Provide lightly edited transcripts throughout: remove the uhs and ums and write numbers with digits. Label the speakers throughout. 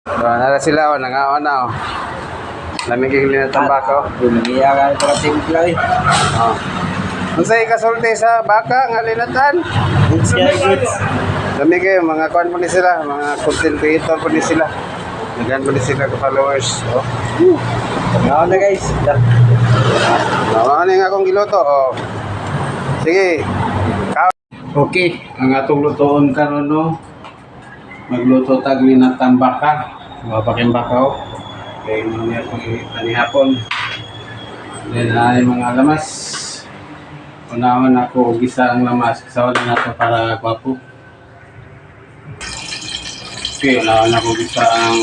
Speaker 1: So, nara sila o, nangaon na o. Lamiging linatang baka o.
Speaker 2: Lumiyakan ito ka timple eh.
Speaker 1: Oh. Kung sa'yo kasulti sa baka, nga linatan.
Speaker 2: Goods kaya goods.
Speaker 1: Lamiging, mga kuhan po ni sila, mga content creator po ni sila. Naghan po ni sila ka followers. Oh.
Speaker 2: Ngayon na guys.
Speaker 1: Ano nga akong giluto o. Sige. Okay, ang atong lutoon karon no. Magluto tag linatang baka. Mapaking baka o. Kaya mo niya itong panihapon. Then ay mga lamas. Unawan ako gisa ang lamas. Kasawa lang nato para gwapo. Okay, unawan ako gisa ang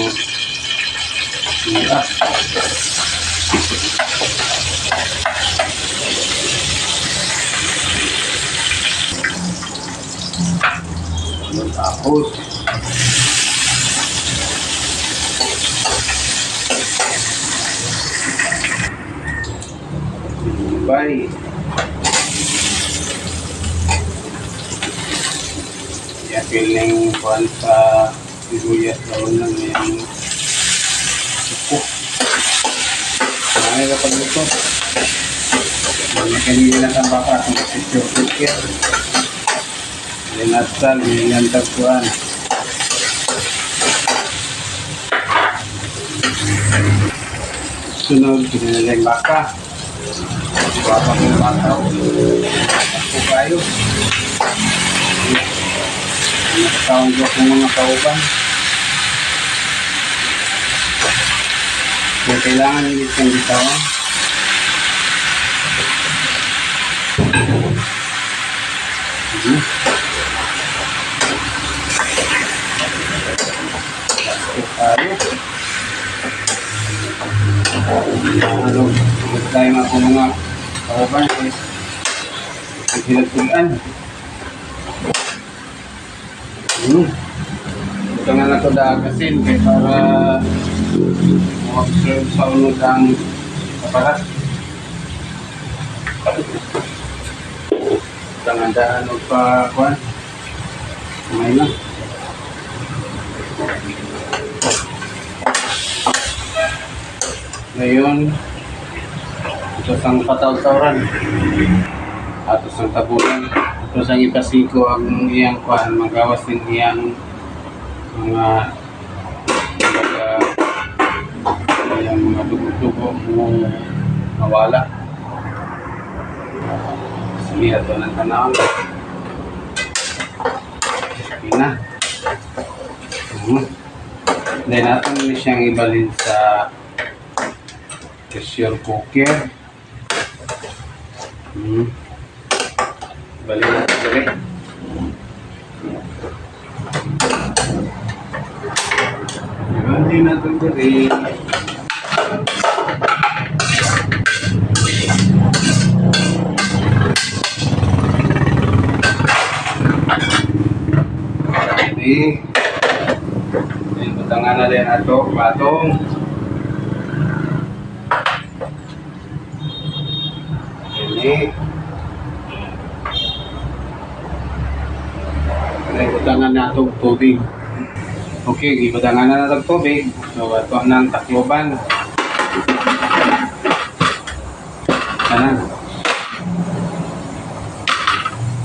Speaker 1: sira. Tapos bye. Ya feeling kuan sa sibuyas daon lang yung suko. Ay kapag ito. Mga kanina lang baka kung picture cooker. Linasal, linantag kuan. Sunod, pinanalang baka. Baka ng baka. Ako kayo. Nakataon ko kung mga kauban. Kaya kailangan hindi kang bitawan. Tayo. Ano, tayo nga po mga kauban is pinagpulaan. Ito nga na ito daagasin kaya para ma-observe sa unod ang kaparat. Ito nga daan o pa kuhan. May na. Ngayon, ito sang pataw-tawran. At isang tabunan. Ito sang ipasiko ang iyang kuhan. Magawas din iyang mga dugo-dugo mo nawala. Sige, ito ng tanawang. Sige na. Then, natin na siyang ibalin sa pressure cooker. Ibalin natin ulit. Hindi natin ulit. Ini butangan na din ato patong. Ini butangan na ato tubig. Okay, gibutangan na nato tubig. So ato nang takloban. Kanan.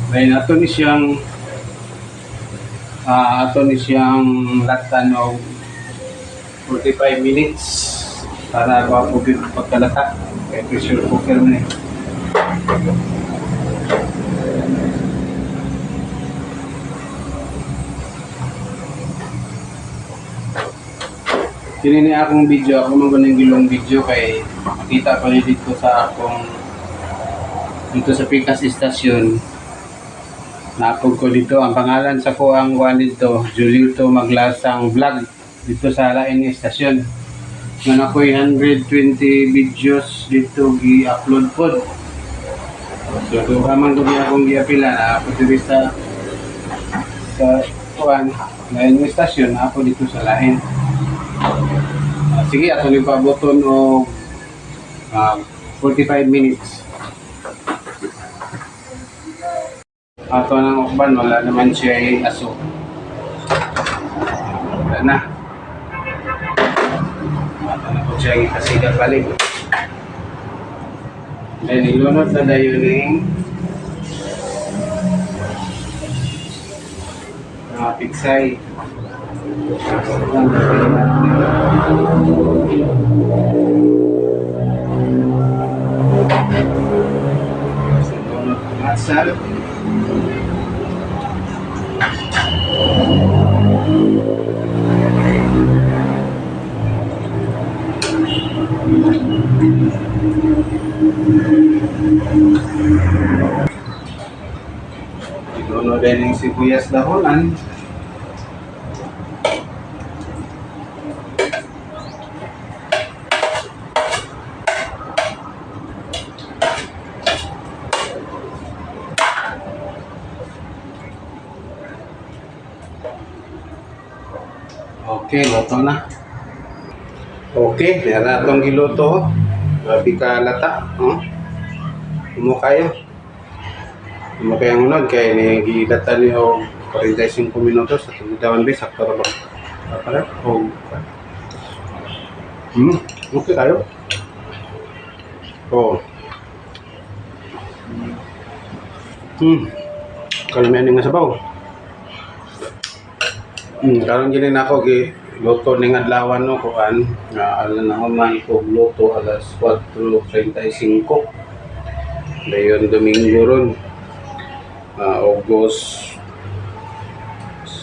Speaker 1: Then ato ni siyang latan o 45 minutes para mapugin pagkalata kaya pressure cooker na Kini akong video, ako magaling gilong video kay makita pa rin dito sa akong dito sa Pikas Station. Napog ko dito, ang pangalan sa ko ang one dito, Julito Maglasang Vlog dito sa Lain Station. Nga ako'y 120 videos dito gi-upload po. So, duhaman ko niya akong gi-apila na ako dito sa Lain Station, ako dito sa Lain. Sige, ato ni paboton o 45 minutes. Ato ng ukban, wala naman siya aso. Wala na. Mata na po siya ikasigat balik. Then ilunod na dayon yung mga piksay. Ilunod ang asal. Ilunod din yung sibuyas dahonan. Okay, luto na. Okay, meron itong giluto. Grabe ka lata. Mo kayo. Mo kayo unod kaya nagilata niyo 45 minutos at dawan bis sakto ra ba. Para o. Okay kayo. Oh. Kalamihan nga sabaw. Karon gini nako gi luto ning adlawan no kuan nga alam na man ko luto alas 4:35. Dayon Domingo ron. August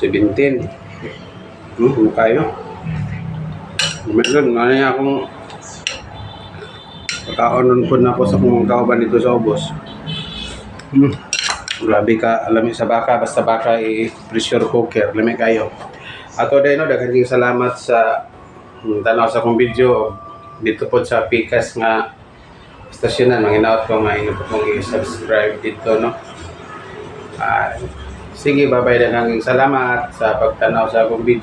Speaker 1: 17. Kayo. Meron nga niya akong pagkaonon po na po sa kung kauban dito sa ubos. Grabe ka, alam sa baka, basta baka i-pressure cooker, lami kayo. Ato din, no, daghang salamat sa tanaw sa kong video dito po sa Pikas nga stasyonan. Manginaot ko nga inyo po kong i-subscribe dito, no. Sige, bye-bye, daghang salamat sa pagtanaw sa akong video.